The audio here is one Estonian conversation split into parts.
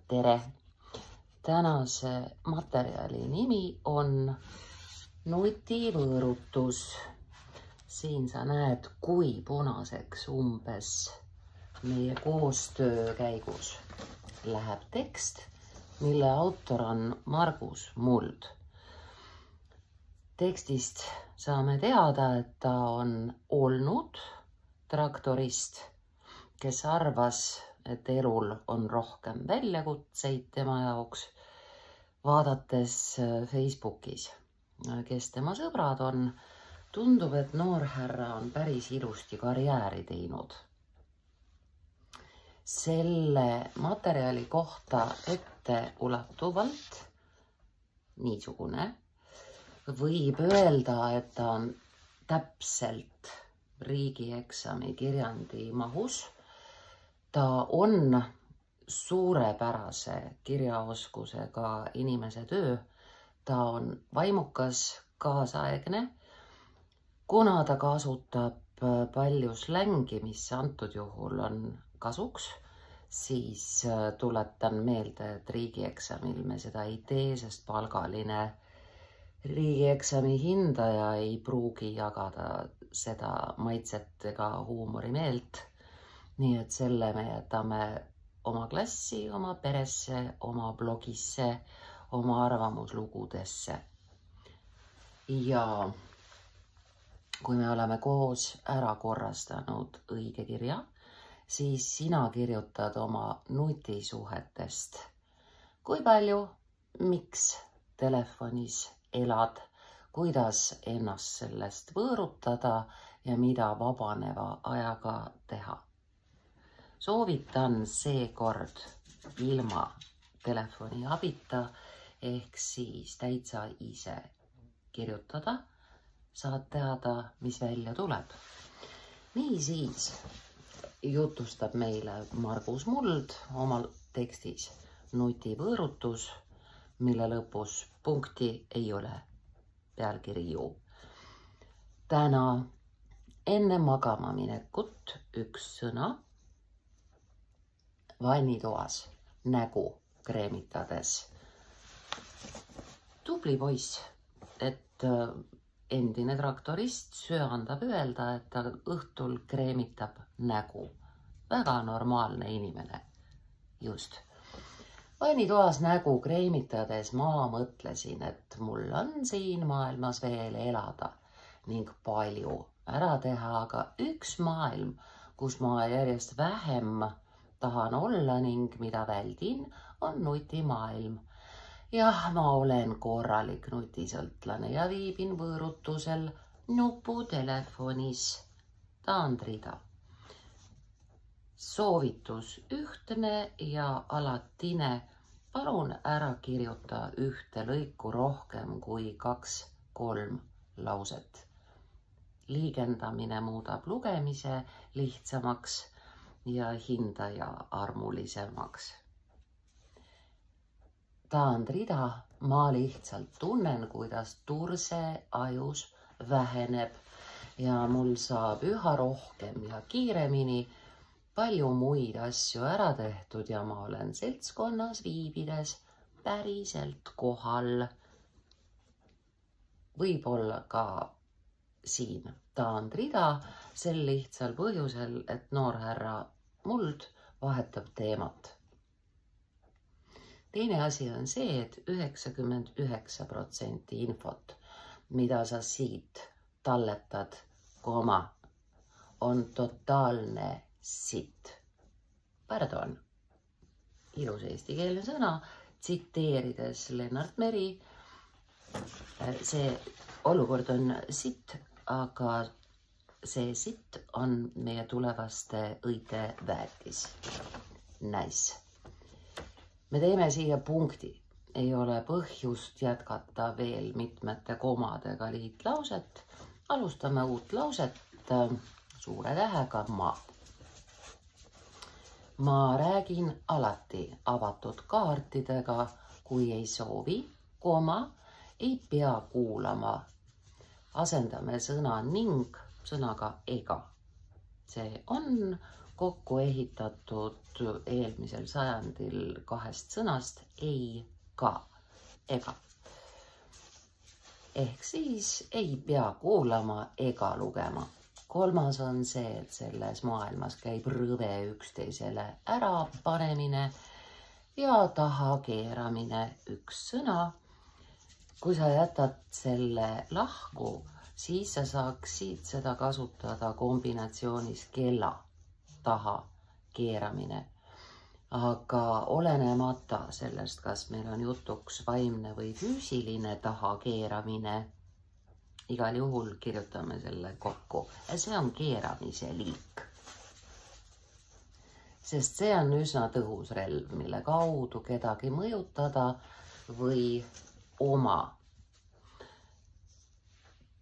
Tere! Tänase materjali nimi on nutivõõrutus. Siin sa näed, kui punaseks umbes meie koostöö käigus läheb tekst, mille autor on Margus Muld. Tekstist saame teada, et ta on olnud traktorist, kes arvas, et elul on rohkem väljakutseid tema jaoks, vaadates Facebookis, kes tema sõbrad on. Tundub, et noorhärra on päris ilusti karjääri teinud. Selle materjali kohta etteulatuvalt niisugune võib öelda, et ta on täpselt riigieksami kirjandi mahus. Ta on suurepärase kirjaoskusega inimese töö. Ta on vaimukas, kaasaegne, kuna ta kasutab palju slängi, mis antud juhul on kasuks, siis tuletan meelde, et riigieksamil me seda ei tee, sest palgaline riigieksami hindaja ei pruugi jagada seda maitset ega huumorimeelt. Nii et selle me jätame oma klassi, oma peresse, oma blogisse, oma arvamuslugudesse. Ja kui me oleme koos ära korrastanud õige kirja, siis sina kirjutad oma nutisuhetest. Kui palju, miks telefonis elad, kuidas ennast sellest võõrutada ja mida vabaneva ajaga teha. Soovitan seekord ilma telefoni abita ehk siis täitsa ise kirjutada. Saad teada, mis välja tuleb. Niisiis jutustab meile Margus Muld oma tekstis nutivõõrutus, mille lõpus punkti ei ole, pealkiri ju. Täna enne magama minekut üks sõna. Vannitoas nägu kreemitades. Tubli poiss, et endine traktorist söandab öelda, et ta õhtul kreemitab nägu. Väga normaalne inimene. Just. Vannitoas nägu kreemitades ma mõtlesin, et mul on siin maailmas veel elada ning palju ära teha, aga üks maailm, kus ma järjest vähem tahan olla ning mida väldin, on nutimaailm. Jah, ma olen korralik nutisõltlane ja viibin võõrutusel nuputelefonis. Taandrida. Soovitus ühtne ja alatine. Palun ära kirjuta ühte lõiku rohkem kui 2-3 lauset. Liigendamine muudab lugemise lihtsamaks ja hindaja armulisemaks. Taandrida, ma lihtsalt tunnen, kuidas turse ajus väheneb ja mul saab üha rohkem ja kiiremini palju muid asju ära tehtud ja ma olen seltskonnas viibides päriselt kohal. Võib-olla ka siin taandrida sel lihtsal põhjusel, et noorhärra Muld vahetab teemat. Teine asi on see, et 99% infot, mida sa siit talletad, on totaalne sitt. Pardon. Ilus eestikeelne sõna, tsiteerides Lennart Meri. See olukord on sitt, aga see sitt on meie tulevaste õide väetis. Nice. Me teeme siia punkti. Ei ole põhjust jätkata veel mitmete komadega liitlauset. Alustame uut lauset suure tähega ma. Ma räägin alati avatud kaartidega, kui ei soovi, ei pea kuulama. Asendame sõna ning sõnaga ega. See on, kokku ehitatud eelmisel sajandil 2 sõnast ei, ka, ega. Ehk siis ei pea kuulama ega lugema. 3. on see, et selles maailmas käib rõve üksteisele ärapanemine ja taha keeramine 1 sõna. Kui sa jätad selle lahku, siis sa saaksid seda kasutada kombinatsioonis kella taha keeramine. Aga olenemata sellest, kas meil on jutuks vaimne või füüsiline taha keeramine, igal juhul kirjutame selle kokku. Ja see on keeramise liik. Sest see on üsna tõhus relv, mille kaudu kedagi mõjutada või oma.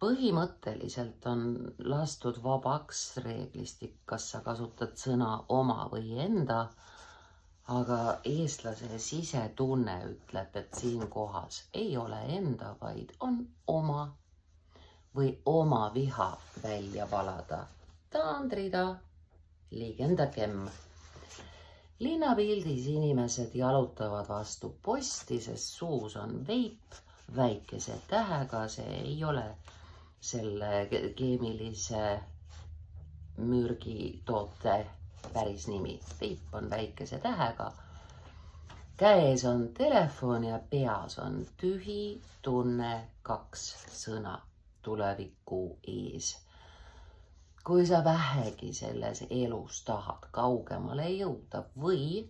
Põhimõtteliselt on lastud vabaks reeglistik, kas sa kasutad sõna oma või enda, aga eestlase sisetunne ütleb, et siin kohas ei ole enda, vaid on oma või oma viha välja valada. Taandrida, liigendagem. Linnapildis inimesed jalutavad vastu posti, sest suus on veip väikese tähega, see ei ole selle keemilise mürgitoote päris nimi. Veip on väikese tähega. Käes on telefon ja peas on tühi tunne 2 sõna tuleviku ees. Kui sa vähegi selles elus tahad kaugemale jõuda või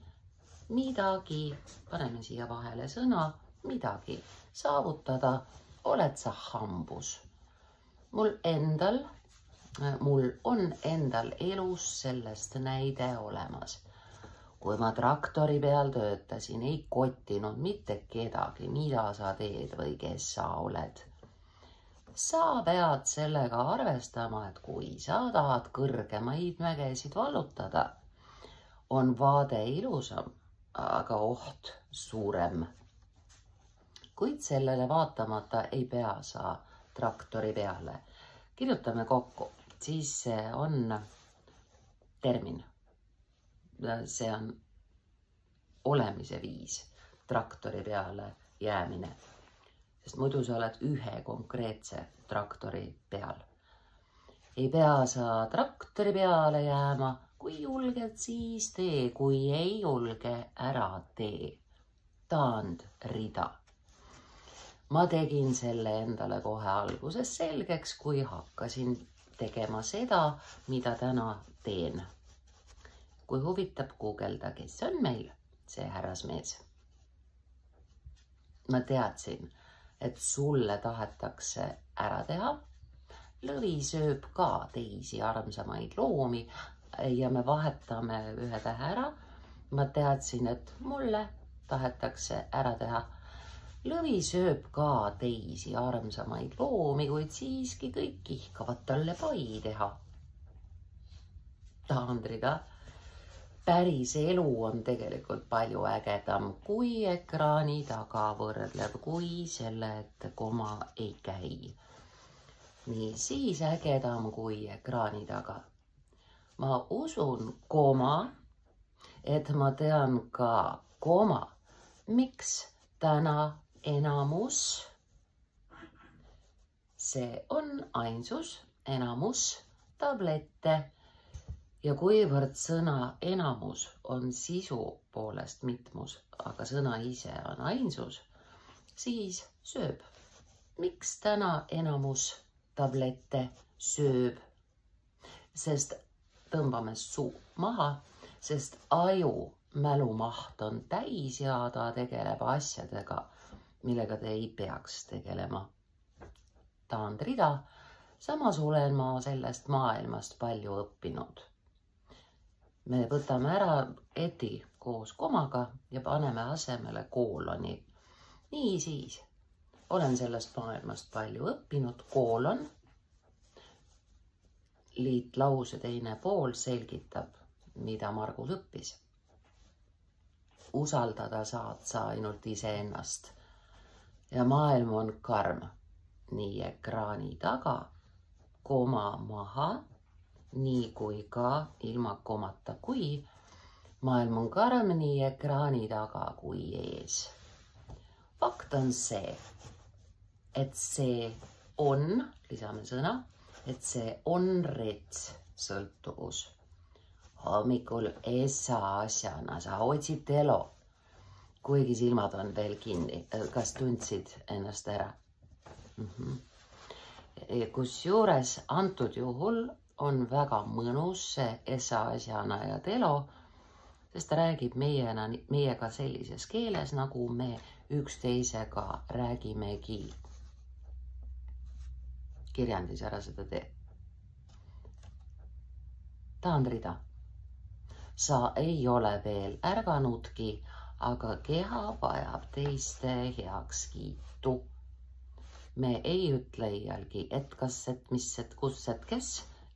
midagi, paneme siia vahele sõna, midagi saavutada, oled sa hambus. Mul on endal elus sellest näide olemas. Kui ma traktori peal töötasin, ei kottinud mitte kedagi, mida sa teed või kes sa oled. Sa pead sellega arvestama, et kui sa tahad kõrgemaid mägesid vallutada, on vaade ilusam, aga oht suurem. Kuid sellele vaatamata ei pea sa traktori peale. Kirjutame kokku, siis see on termin. See on olemise viis, traktori peale jäämine. Sest muidu sa oled ühe konkreetse traktori peal. Ei pea sa traktori peale jääma, kui julged, siis tee, kui ei julge, ära tee. Taandrida. Ma tegin selle endale kohe alguses selgeks, kui hakkasin tegema seda, mida täna teen. Kui huvitab, guugelda, kes on meil see härrasmees. Ma teadsin, et sulle tahetakse ära teha. Lõvi sööb ka teisi armsamaid loomi ja me vahetame ühe tähe ära. Ma teadsin, et mulle tahetakse ära teha. Lõvi sööb ka teisi armsamaid loomi, kuid siiski kõik kihkavad talle pai teha. Taandrida, päris elu on tegelikult palju ägedam, kui ekraani taga võrdleb, kui selle ette koma ei käi. Nii siis ägedam kui ekraani taga. Ma usun, et ma tean ka, miks täna enamus, see on ainsus, enamus, tablette ja kuivõrd sõna enamus on sisu poolest mitmus, aga sõna ise on ainsus, siis sööb. Miks täna enamus tablette sööb? Sest tõmbame suu maha, sest aju mälumaht on täis ja ta tegeleb asjadega, millega te ei peaks tegelema. Taandrida, samas olen ma sellest maailmast palju õppinud. Me võtame ära eti koos komaga ja paneme asemele kooloni. Nii siis, olen sellest maailmast palju õppinud, koolon. Liitlause teine pool selgitab, mida Margus õppis. Usaldada saad sa ainult iseennast. Ja maailm on karm, nii ekraani taga, koma maha nii kui ka ilma komata, kui maailm on karm nii ekraani taga kui ees. Fakt on see, et see on, lisame sõna, et see on retssõltuvus. Hommikul esmaasjana sa otsid elo, kuigi silmad on veel kinni. Kas tundsid ennast ära? Kusjuures antud juhul on väga mõnus see esmaasjana ja telo, sest ta räägib meiega sellises keeles, nagu me üksteisega räägimegi. Kirjandis ära seda tee. Taandrida. Sa ei ole veel ärganudki, aga keha vajab teiste heakskiitu. Me ei ütle iialgi, et kas, et mis, et kus, et kes,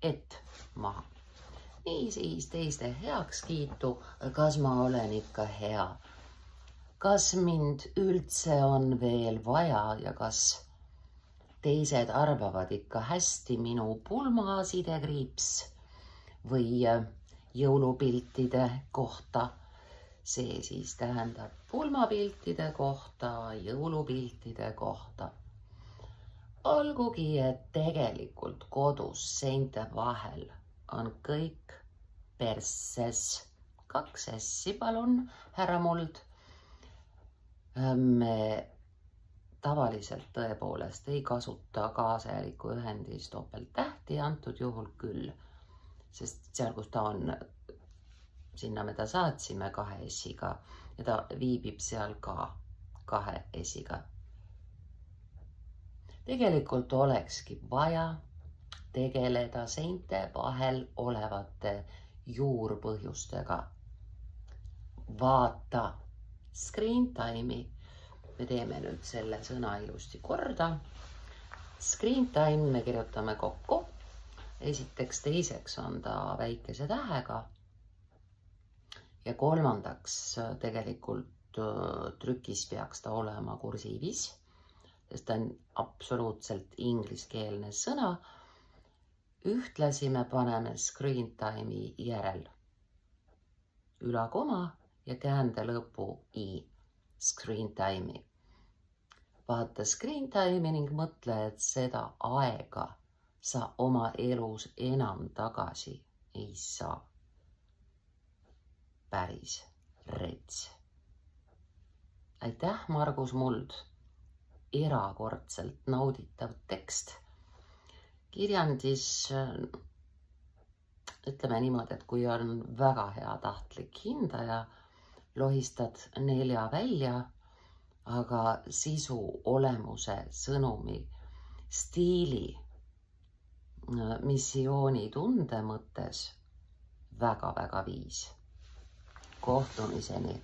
et maha. Nii siis teiste heakskiitu, kas ma olen ikka hea. Kas mind üldse on veel vaja ja kas teised arvavad ikka hästi minu pulmasidekriips või jõulupiltide kohta. See siis tähendab pulmapiltide kohta, jõulupiltide kohta. Olgugi, et tegelikult kodus seinte vahel on kõik perses. 2 S-i palun, härra Muld. Me tavaliselt tõepoolest ei kasuta kaasajaliku ühendis topelttähti, antud juhul küll, sest seal, kus ta on, sinna me ta saatsime 2 S-iga ja ta viibib seal ka 2 S-iga. Tegelikult olekski vaja tegeleda seinte vahel olevate juurpõhjustega. Vaata screen time'i. Me teeme nüüd selle sõna ilusti korda. Screen time me kirjutame kokku. Esiteks, teiseks on ta väikese tähega. Ja kolmandaks tegelikult trükis peaks ta olema kursiivis, sest ta on absoluutselt ingliskeelne sõna. Ühtlasi me paneme screen time'i järel ülakoma ja käände lõpu i. Screen time'i. Vaata screen time'i ning mõtle, et seda aega sa oma elus enam tagasi ei saa. Päris rets. Aitäh, Margus Muld. Erakordselt nauditav tekst. Kirjandis, ütleme niimoodi, et kui on väga hea tahtlik hindaja, lohistad 4 välja, aga sisu, olemuse, sõnumi, stiili, missiooni, tunde mõttes väga-väga 5. Kohtumiseni.